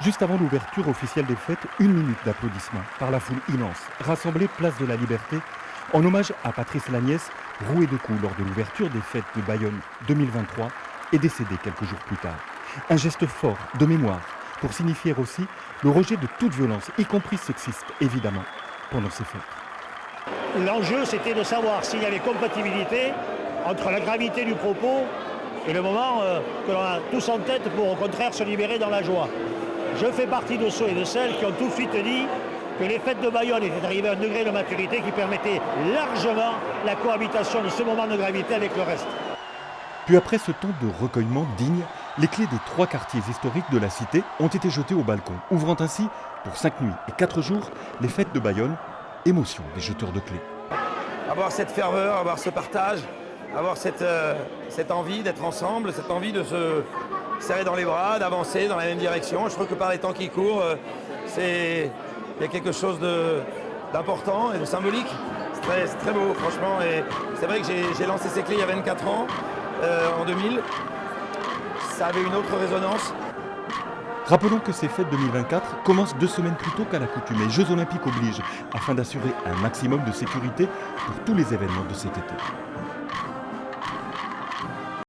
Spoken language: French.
Juste avant l'ouverture officielle des fêtes, 1 minute d'applaudissements par la foule immense, rassemblée place de la Liberté, en hommage à Patrice Lagnès, roué de coups lors de l'ouverture des fêtes de Bayonne 2023 et décédé quelques jours plus tard. Un geste fort de mémoire pour signifier aussi le rejet de toute violence, y compris sexiste évidemment, pendant ces fêtes. L'enjeu, c'était de savoir s'il y avait compatibilité entre la gravité du propos et le moment que l'on a tous en tête pour au contraire se libérer dans la joie. Je fais partie de ceux et de celles qui ont tout de suite dit que les fêtes de Bayonne étaient arrivées à un degré de maturité qui permettait largement la cohabitation de ce moment de gravité avec le reste. Puis après ce temps de recueillement digne, les clés des 3 quartiers historiques de la cité ont été jetées au balcon, ouvrant ainsi, pour 5 nuits et 4 jours, les fêtes de Bayonne, émotion des jeteurs de clés. Avoir cette ferveur, avoir ce partage, avoir cette envie d'être ensemble, cette envie de se serrer dans les bras, d'avancer dans la même direction. Je trouve que par les temps qui courent, il y a quelque chose d'important et de symbolique. C'est très beau, franchement. Et c'est vrai que j'ai lancé ces clés il y a 24 ans, en 2000. Ça avait une autre résonance. Rappelons que ces fêtes 2024 commencent 2 semaines plus tôt qu'à l'accoutumée. Jeux Olympiques obligent, afin d'assurer un maximum de sécurité pour tous les événements de cet été.